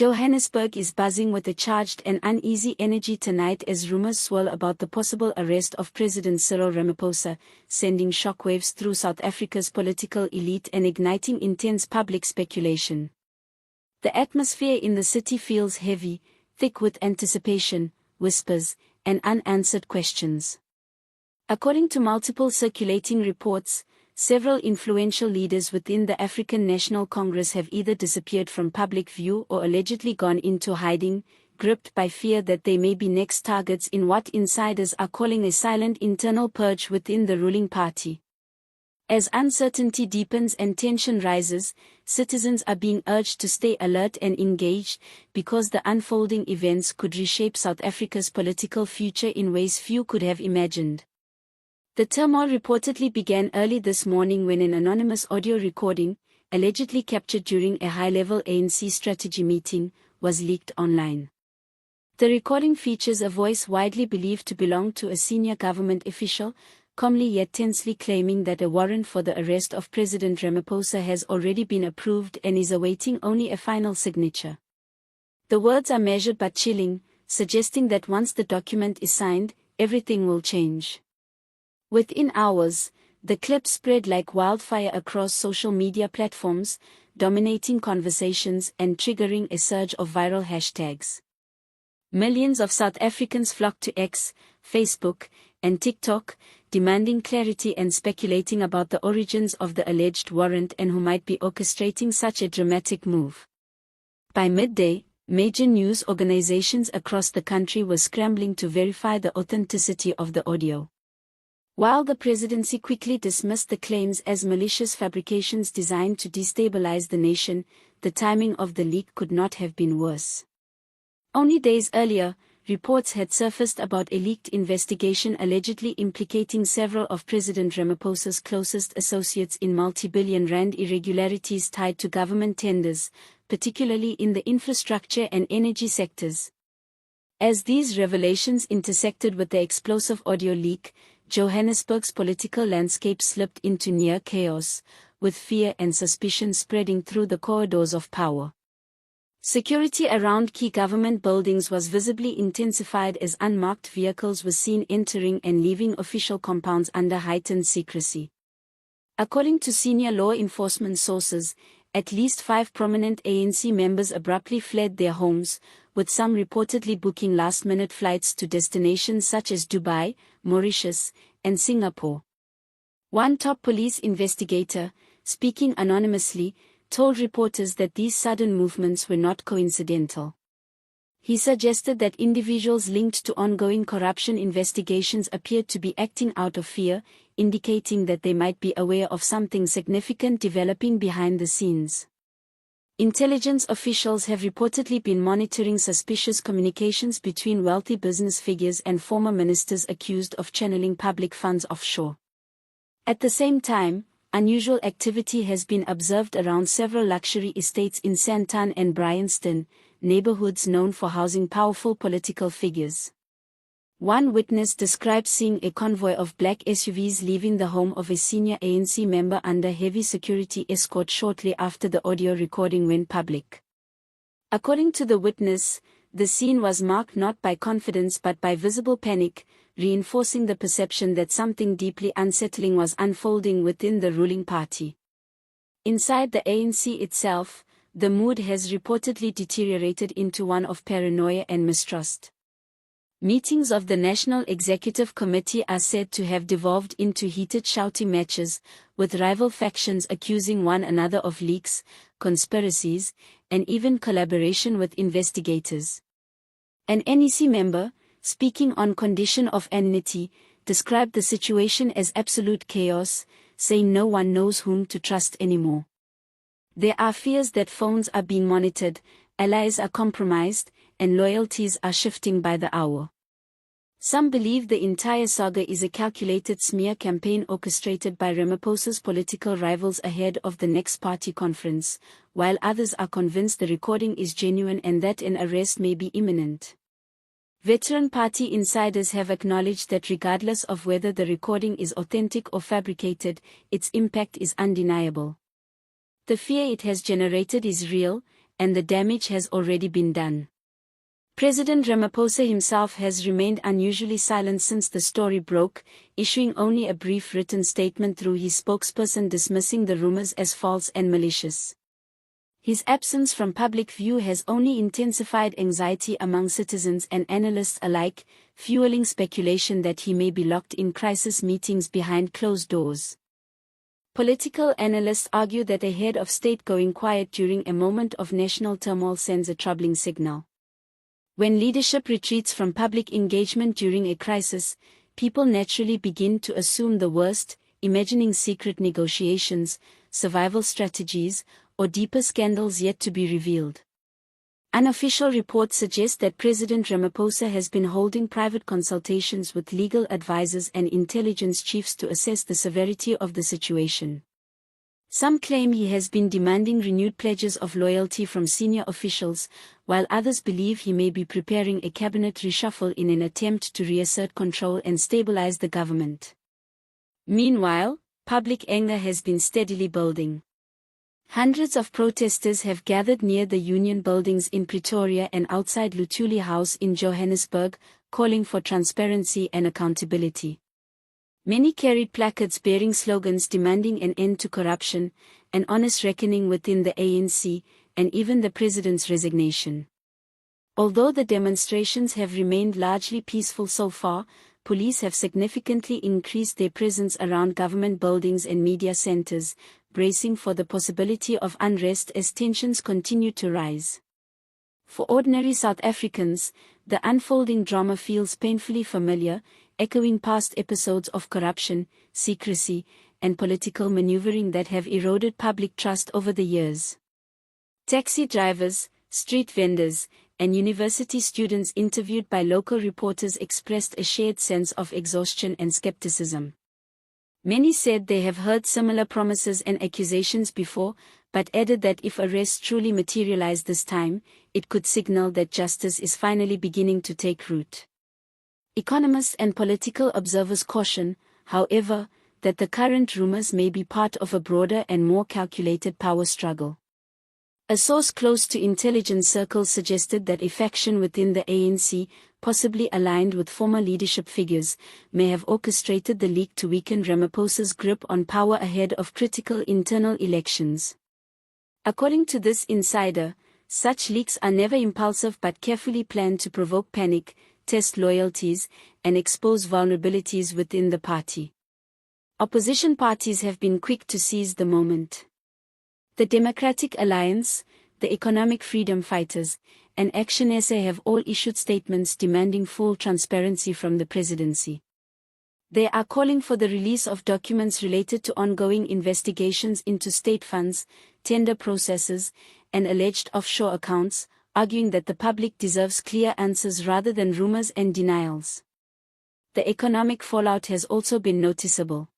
Johannesburg is buzzing with a charged and uneasy energy tonight as rumors swirl about the possible arrest of President Cyril Ramaphosa, sending shockwaves through South Africa's political elite and igniting intense public speculation. The atmosphere in the city feels heavy, thick with anticipation, whispers, and unanswered questions. According to multiple circulating reports, several influential leaders within the African National Congress have either disappeared from public view or allegedly gone into hiding, gripped by fear that they may be next targets in what insiders are calling a silent internal purge within the ruling party. As uncertainty deepens and tension rises, citizens are being urged to stay alert and engaged, because the unfolding events could reshape South Africa's political future in ways few could have imagined. The turmoil reportedly began early this morning when an anonymous audio recording, allegedly captured during a high-level ANC strategy meeting, was leaked online. The recording features a voice widely believed to belong to a senior government official, calmly yet tensely claiming that a warrant for the arrest of President Ramaphosa has already been approved and is awaiting only a final signature. The words are measured but chilling, suggesting that once the document is signed, everything will change. Within hours, the clip spread like wildfire across social media platforms, dominating conversations and triggering a surge of viral hashtags. Millions of South Africans flocked to X, Facebook, and TikTok, demanding clarity and speculating about the origins of the alleged warrant and who might be orchestrating such a dramatic move. By midday, major news organizations across the country were scrambling to verify the authenticity of the audio. While the presidency quickly dismissed the claims as malicious fabrications designed to destabilize the nation, the timing of the leak could not have been worse. Only days earlier, reports had surfaced about a leaked investigation allegedly implicating several of President Ramaphosa's closest associates in multi-billion rand irregularities tied to government tenders, particularly in the infrastructure and energy sectors. As these revelations intersected with the explosive audio leak, Johannesburg's political landscape slipped into near chaos, with fear and suspicion spreading through the corridors of power. Security around key government buildings was visibly intensified as unmarked vehicles were seen entering and leaving official compounds under heightened secrecy. According to senior law enforcement sources, at least 5 prominent ANC members abruptly fled their homes, with some reportedly booking last-minute flights to destinations such as Dubai, Mauritius, and Singapore. One top police investigator, speaking anonymously, told reporters that these sudden movements were not coincidental. He suggested that individuals linked to ongoing corruption investigations appeared to be acting out of fear, indicating that they might be aware of something significant developing behind the scenes. Intelligence officials have reportedly been monitoring suspicious communications between wealthy business figures and former ministers accused of channeling public funds offshore. At the same time, unusual activity has been observed around several luxury estates in Sandton and Bryanston, neighborhoods known for housing powerful political figures. One witness described seeing a convoy of black SUVs leaving the home of a senior ANC member under heavy security escort shortly after the audio recording went public. According to the witness, the scene was marked not by confidence but by visible panic, reinforcing the perception that something deeply unsettling was unfolding within the ruling party. Inside the ANC itself, the mood has reportedly deteriorated into one of paranoia and mistrust. Meetings of the National Executive Committee are said to have devolved into heated shouting matches, with rival factions accusing one another of leaks, conspiracies, and even collaboration with investigators. An NEC member, speaking on condition of anonymity, described the situation as absolute chaos, saying no one knows whom to trust anymore. There are fears that phones are being monitored, allies are compromised, and loyalties are shifting by the hour. Some believe the entire saga is a calculated smear campaign orchestrated by Ramaphosa's political rivals ahead of the next party conference, while others are convinced the recording is genuine and that an arrest may be imminent. Veteran party insiders have acknowledged that regardless of whether the recording is authentic or fabricated, its impact is undeniable. The fear it has generated is real, and the damage has already been done. President Ramaphosa himself has remained unusually silent since the story broke, issuing only a brief written statement through his spokesperson dismissing the rumors as false and malicious. His absence from public view has only intensified anxiety among citizens and analysts alike, fueling speculation that he may be locked in crisis meetings behind closed doors. Political analysts argue that a head of state going quiet during a moment of national turmoil sends a troubling signal. When leadership retreats from public engagement during a crisis, people naturally begin to assume the worst, imagining secret negotiations, survival strategies, or deeper scandals yet to be revealed. Unofficial reports suggest that President Ramaphosa has been holding private consultations with legal advisors and intelligence chiefs to assess the severity of the situation. Some claim he has been demanding renewed pledges of loyalty from senior officials, while others believe he may be preparing a cabinet reshuffle in an attempt to reassert control and stabilize the government. Meanwhile, public anger has been steadily building. Hundreds of protesters have gathered near the union buildings in Pretoria and outside Luthuli House in Johannesburg, calling for transparency and accountability. Many carried placards bearing slogans demanding an end to corruption, an honest reckoning within the ANC, and even the president's resignation. Although the demonstrations have remained largely peaceful so far, police have significantly increased their presence around government buildings and media centers, bracing for the possibility of unrest as tensions continue to rise. For ordinary South Africans, the unfolding drama feels painfully familiar, echoing past episodes of corruption, secrecy, and political maneuvering that have eroded public trust over the years. Taxi drivers, street vendors, and university students interviewed by local reporters expressed a shared sense of exhaustion and skepticism. Many said they have heard similar promises and accusations before, but added that if arrests truly materialize this time, it could signal that justice is finally beginning to take root. Economists and political observers caution, however, that the current rumors may be part of a broader and more calculated power struggle. A source close to intelligence circles suggested that a faction within the ANC, possibly aligned with former leadership figures, may have orchestrated the leak to weaken Ramaphosa's grip on power ahead of critical internal elections. According to this insider, such leaks are never impulsive but carefully planned to provoke panic, test loyalties, and expose vulnerabilities within the party. Opposition parties have been quick to seize the moment. The Democratic Alliance, the Economic Freedom Fighters, and Action SA have all issued statements demanding full transparency from the presidency. They are calling for the release of documents related to ongoing investigations into state funds, tender processes, and alleged offshore accounts, arguing that the public deserves clear answers rather than rumors and denials. The economic fallout has also been noticeable.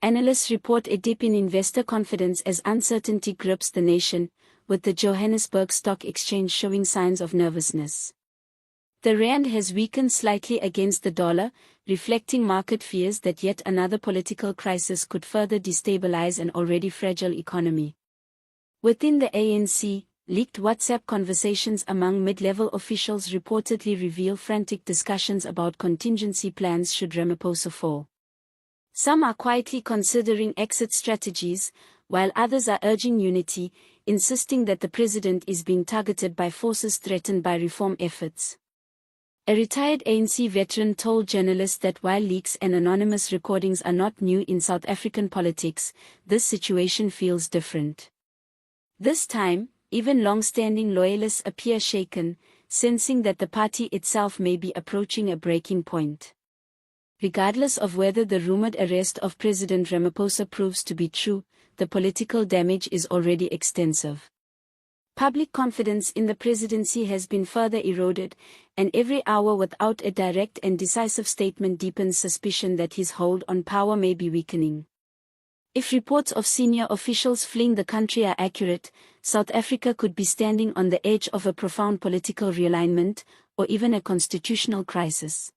Analysts report a dip in investor confidence as uncertainty grips the nation, with the Johannesburg Stock Exchange showing signs of nervousness. The rand has weakened slightly against the dollar, reflecting market fears that yet another political crisis could further destabilize an already fragile economy. Within the ANC, leaked WhatsApp conversations among mid-level officials reportedly reveal frantic discussions about contingency plans should Ramaphosa fall. Some are quietly considering exit strategies, while others are urging unity, insisting that the president is being targeted by forces threatened by reform efforts. A retired ANC veteran told journalists that while leaks and anonymous recordings are not new in South African politics, this situation feels different. This time, even long-standing loyalists appear shaken, sensing that the party itself may be approaching a breaking point. Regardless of whether the rumored arrest of President Ramaphosa proves to be true, the political damage is already extensive. Public confidence in the presidency has been further eroded, and every hour without a direct and decisive statement deepens suspicion that his hold on power may be weakening. If reports of senior officials fleeing the country are accurate, South Africa could be standing on the edge of a profound political realignment, or even a constitutional crisis.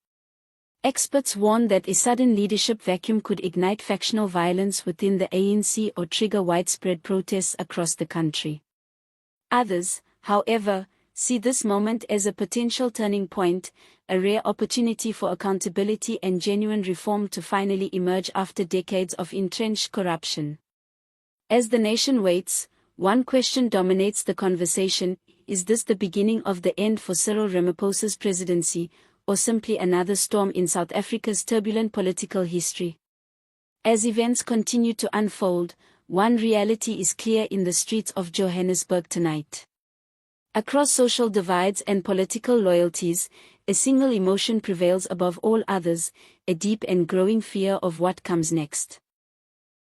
Experts warn that a sudden leadership vacuum could ignite factional violence within the ANC or trigger widespread protests across the country. Others, however, see this moment as a potential turning point, a rare opportunity for accountability and genuine reform to finally emerge after decades of entrenched corruption. As the nation waits, one question dominates the conversation: is this the beginning of the end for Cyril Ramaphosa's presidency, or simply another storm in South Africa's turbulent political history? As events continue to unfold, one reality is clear in the streets of Johannesburg tonight. Across social divides and political loyalties, a single emotion prevails above all others: a deep and growing fear of what comes next.